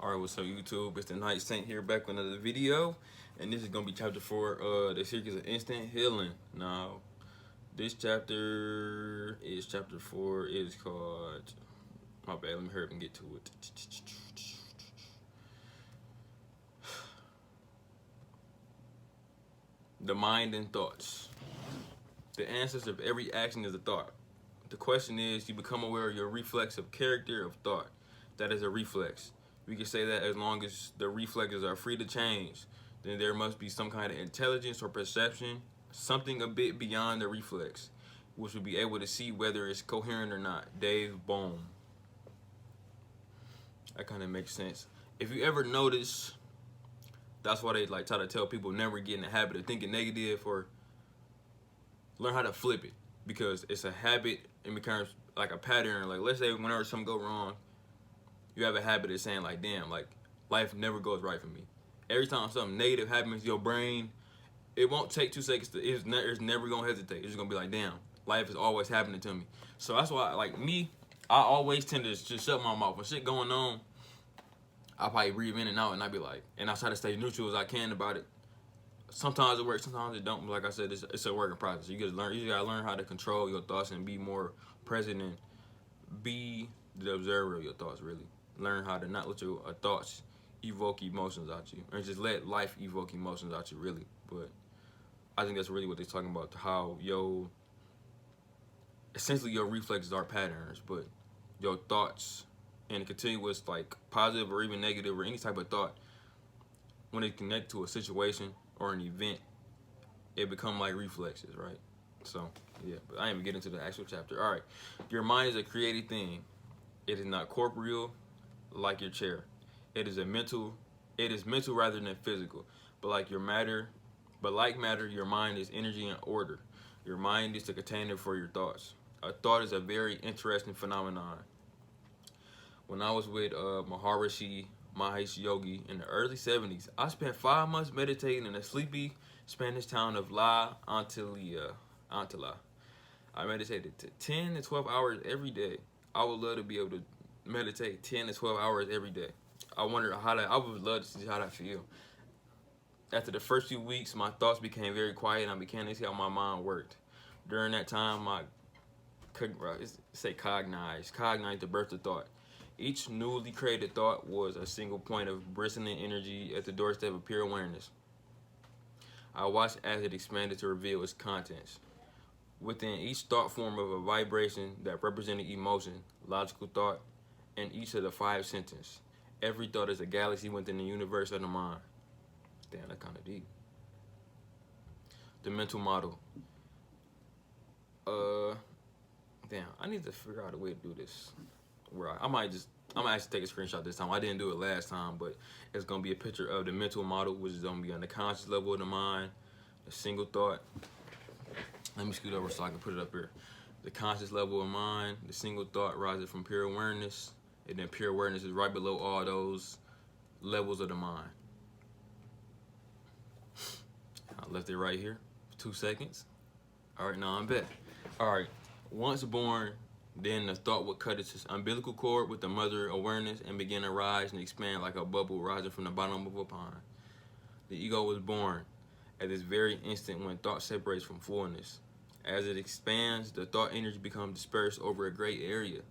Alright, what's up YouTube? It's the Night Saint here back with another video. And this is gonna be chapter 4 the series of instant healing. Now, this chapter is chapter 4. It's called, my bad, let me hurry up and get to it. The mind and thoughts. The ancestor of every action is a thought. The question is, you become aware of your reflexive character of thought. That is a reflex. We can say that as long as the reflexes are free to change, then there must be some kind of intelligence or perception, something a bit beyond the reflex, which will be able to see whether it's coherent or not. Dave Bohm. That kind of makes sense. If you ever notice, that's why they like try to tell people never get in the habit of thinking negative, or learn how to flip it, because it's a habit and becomes like a pattern. Like, let's say whenever something go wrong, you have a habit of saying like, damn, like life never goes right for me. Every time something negative happens, your brain, it won't take 2 seconds to, it's never gonna hesitate. It's just gonna be like, damn, life is always happening to me. So that's why, like me, I always tend to just shut my mouth. When shit going on, I'll probably breathe in and out, and I be like, and I try to stay neutral as I can about it. Sometimes it works, sometimes it don't. Like I said, it's a work in process. You just gotta learn how to control your thoughts and be more present and be the observer of your thoughts, really. Learn how to not let your thoughts evoke emotions out you, or just let life evoke emotions out you, really. But I think that's really what they're talking about, how essentially your reflexes are patterns, but your thoughts and continuous, like positive or even negative or any type of thought, when they connect to a situation or an event, it become like reflexes, right? So yeah, but I ain't even get into the actual chapter. All right, your mind is a creative thing. It is not corporeal like your chair. It is mental rather than physical. But like matter, your mind is energy and order. Your mind is the container for your thoughts. A thought is a very interesting phenomenon. When I was with Maharishi Mahesh Yogi in the early 70s, I spent 5 months meditating in a sleepy Spanish town of La Antilla. I meditated 10 to 12 hours every day. I would love to be able to meditate 10 to 12 hours every day. I would love to see how that feel. After the first few weeks, my thoughts became very quiet, and I began to see how my mind worked. During that time, cognized the birth of thought. Each newly created thought was a single point of bristling energy at the doorstep of pure awareness. I watched as it expanded to reveal its contents. Within each thought form of a vibration that represented emotion, logical thought, and each of the 5 senses. Every thought is a galaxy within the universe of the mind. Damn, that's kind of deep. The mental model. Damn, I need to figure out a way to do this. I'm gonna actually take a screenshot this time. I didn't do it last time, but it's gonna be a picture of the mental model, which is gonna be on the conscious level of the mind, a single thought. Let me scoot over so I can put it up here. The conscious level of mind, the single thought rises from pure awareness, and then pure awareness is right below all those levels of the mind. I left it right here for 2 seconds. All right, now I'm back. All right, once born, then the thought would cut its umbilical cord with the mother awareness and begin to rise and expand like a bubble rising from the bottom of a pond. The ego was born at this very instant when thought separates from fullness. As it expands, the thought energy becomes dispersed over a great area.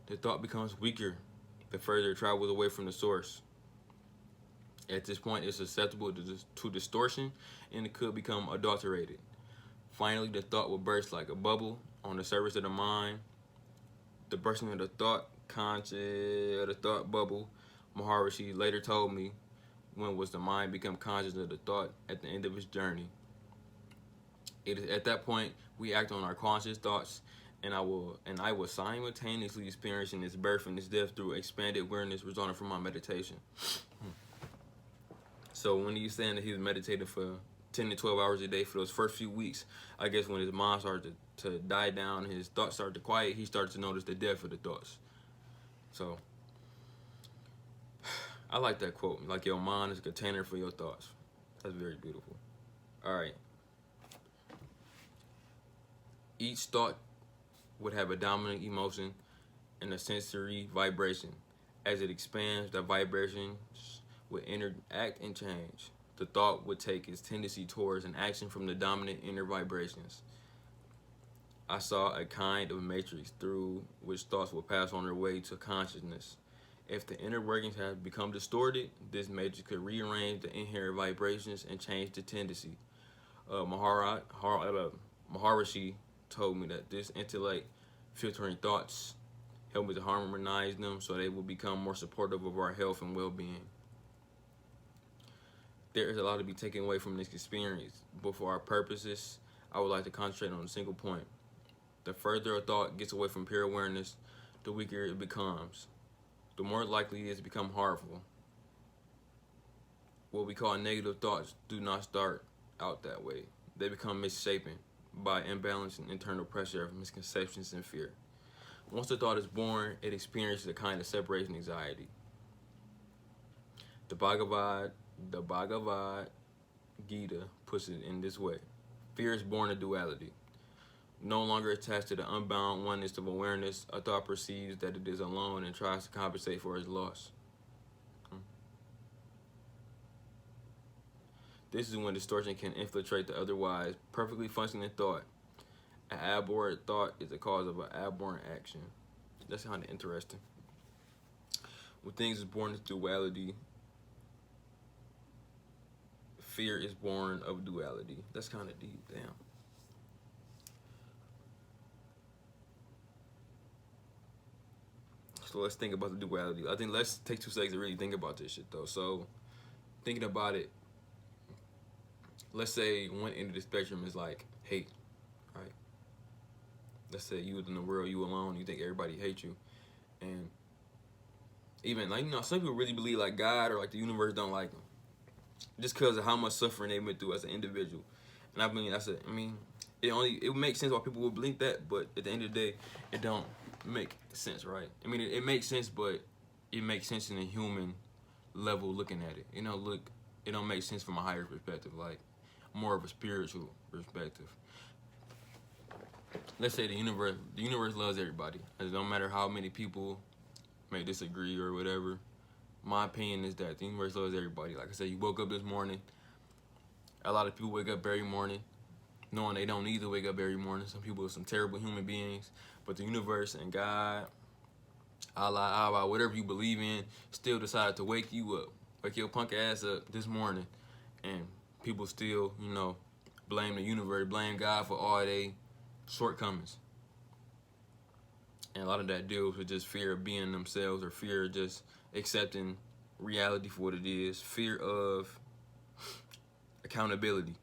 The thought becomes weaker the further it travels away from the source. At this point, it's susceptible to distortion, and it could become adulterated. Finally, the thought will burst like a bubble on the surface of the mind. The bursting of the thought bubble, Maharishi later told me, when was the mind become conscious of the thought at the end of its journey. It is at that point we act on our conscious thoughts, and I was simultaneously experiencing its birth and its death through expanded awareness resulting from my meditation. So when he's saying that he was meditating for 10 to 12 hours a day for those first few weeks, I guess when his mind started to die down, his thoughts started to quiet, he started to notice the death of the thoughts. So I like that quote, like your mind is a container for your thoughts. That's very beautiful. All right. Each thought would have a dominant emotion and a sensory vibration. As it expands, the vibrations would interact and change. The thought would take its tendency towards an action from the dominant inner vibrations. I saw a kind of matrix through which thoughts would pass on their way to consciousness. If the inner workings have become distorted, this matrix could rearrange the inherent vibrations and change the tendency. Maharishi told me that this intellect filtering thoughts help me to harmonize them so they will become more supportive of our health and well-being. There is a lot to be taken away from this experience, but for our purposes, I would like to concentrate on a single point. The further a thought gets away from pure awareness, the weaker it becomes. The more likely it is to become harmful. What we call negative thoughts do not start out that way. They become misshapen by imbalance and internal pressure of misconceptions and fear. Once the thought is born, it experiences a kind of separation anxiety. The Bhagavad Gita puts it in this way. Fear is born of duality. No longer attached to the unbound oneness of awareness, a thought perceives that it is alone and tries to compensate for its loss. This is when distortion can infiltrate the otherwise perfectly functioning thought. An abhorrent thought is the cause of an abhorrent action. That's kind of interesting. When things is born of duality, fear is born of duality. That's kind of deep, damn. So let's think about the duality. I think let's take 2 seconds to really think about this shit though. So thinking about it, let's say one end of the spectrum is like hate, right? Let's say you in the world, you alone, you think everybody hates you. And even like, some people really believe like God or like the universe don't like them. Just because of how much suffering they went through as an individual. And I mean, it makes sense why people would believe that, but at the end of the day, it don't make sense, right? I mean, it makes sense, but it makes sense in a human level looking at it. It don't make sense from a higher perspective, like more of a spiritual perspective. Let's say the universe loves everybody. It don't matter how many people may disagree or whatever. My opinion is that the universe loves everybody. Like I said, you woke up this morning. A lot of people wake up every morning knowing they don't need to wake up every morning. Some people are some terrible human beings. But the universe and God, Allah, whatever you believe in, still decided to wake you up. Wake your punk ass up this morning. And people still, blame the universe, blame God for all their shortcomings. And a lot of that deals with just fear of being themselves or fear of just accepting reality for what it is, fear of accountability.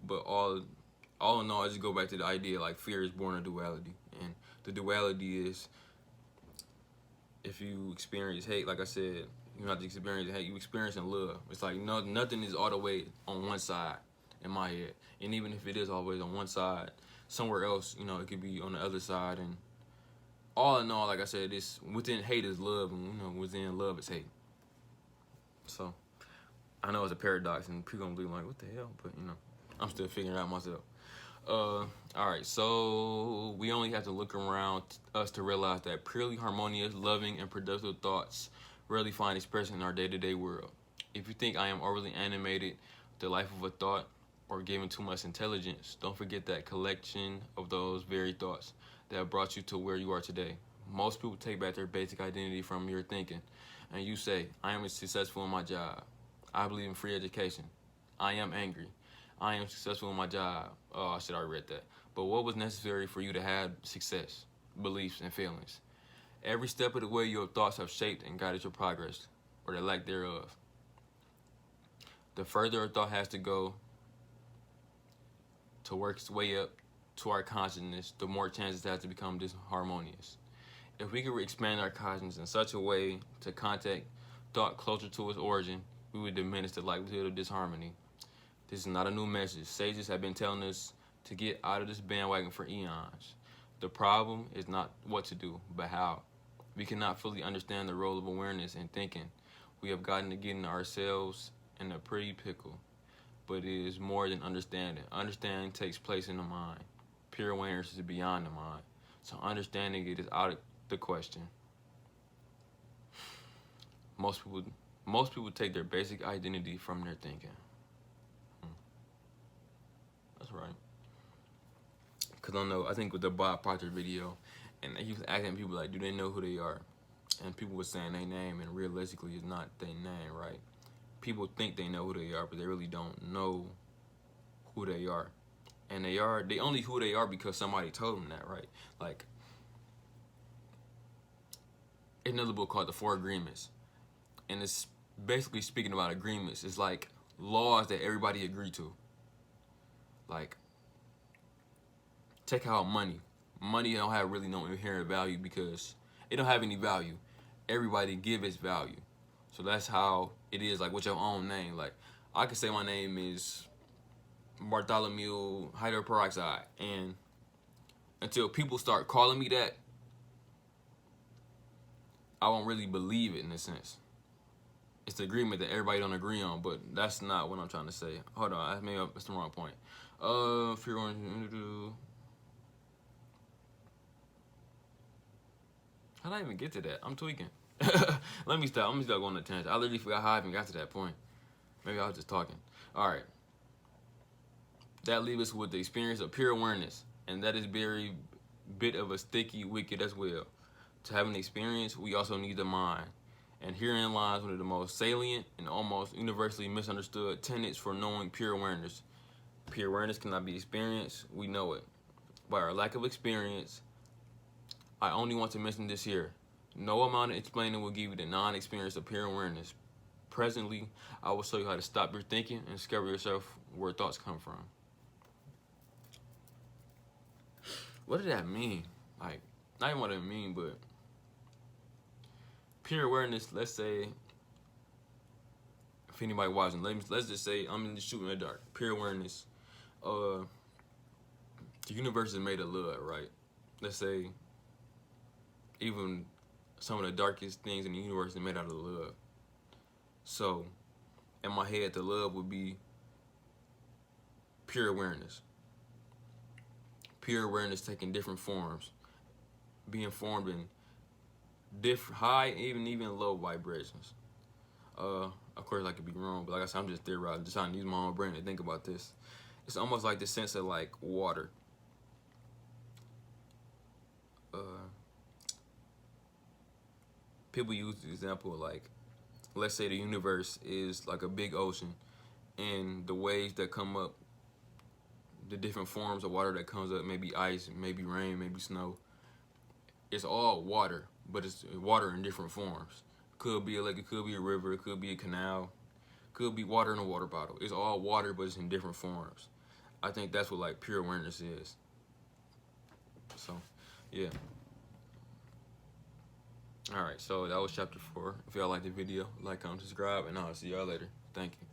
But all in all, I just go back to the idea like fear is born of duality. And the duality is if you experience hate, like I said, you not just experience hate, you experiencing love. It's like nothing is all the way on one side in my head. And even if it is always on one side, somewhere else, it could be on the other side. And all in all, like I said, it's within hate is love, and within love is hate. So I know it's a paradox, and people gonna be like, "What the hell?" But I'm still figuring it out myself. All right, so we only have to look around us to realize that purely harmonious, loving, and productive thoughts rarely find expression in our day-to-day world. If you think I am overly animated, the life of a thought, or given too much intelligence, don't forget that collection of those very thoughts that brought you to where you are today. Most people take back their basic identity from your thinking, and you say, I am successful in my job. I believe in free education. I am angry. I am successful in my job. Oh, I should have read that. But what was necessary for you to have success, beliefs, and feelings? Every step of the way, your thoughts have shaped and guided your progress, or the lack thereof. The further a thought has to go to work its way up to our consciousness, the more chances it has to become disharmonious. If we could expand our consciousness in such a way to contact thought closer to its origin, we would diminish the likelihood of disharmony. This is not a new message. Sages have been telling us to get out of this bandwagon for eons. The problem is not what to do, but how. We cannot fully understand the role of awareness and thinking. We have gotten to getting ourselves in a pretty pickle. But it is more than understanding. Understanding takes place in the mind. Pure awareness is beyond the mind. So understanding it is out of the question. most people take their basic identity from their thinking. That's right. Cause I think with the Bob Proctor video, and he was asking people like, do they know who they are? And people were saying their name, and realistically, it's not their name, right? People think they know who they are, but they really don't know who they are. And they only who they are because somebody told them that, right? Like, another book called The Four Agreements, and it's basically speaking about agreements. It's like laws that everybody agree to. Like, take out money. Money don't have really no inherent value because it don't have any value. Everybody give its value. So that's how it is, like with your own name. Like, I could say my name is Bartholomew Hydroperoxide, and until people start calling me that, I won't really believe it in a sense. It's the agreement that everybody don't agree on, but that's not what I'm trying to say. Hold on, maybe that's the wrong point. If you're going to do, how did I even get to that? I'm tweaking. Let me stop going on a tangent. I literally forgot how I even got to that point. Maybe I was just talking. All right. That leaves us with the experience of pure awareness, and that is very bit of a sticky wicket as well. To have an experience, we also need the mind. And herein lies one of the most salient and almost universally misunderstood tenets for knowing pure awareness. Pure awareness cannot be experienced, we know it. By our lack of experience, I only want to mention this here. No amount of explaining will give you the non-experience of pure awareness. Presently, I will show you how to stop your thinking and discover yourself where thoughts come from. What did that mean? Like, not even what it mean, but pure awareness, let's say, if anybody watching, let's just say I'm in the shooting in the dark. Pure awareness. The universe is made of love, right? Let's say even some of the darkest things in the universe are made out of love. So, in my head, the love would be pure awareness. Pure awareness taking different forms, being formed in different high, even low vibrations. Of course, I could be wrong, but like I said, I'm just theorizing, just trying to use my own brain to think about this. It's almost like the sense of like water. People use the example of like, let's say the universe is like a big ocean, and the waves that come up, the different forms of water that comes up, maybe ice, maybe rain, maybe snow. It's all water, but it's water in different forms. Could be a lake, it could be a river, it could be a canal, could be water in a water bottle. It's all water, but it's in different forms. I think that's what like pure awareness is. So, yeah. All right, so that was chapter 4. If y'all liked the video, like, comment, subscribe, and I'll see y'all later. Thank you.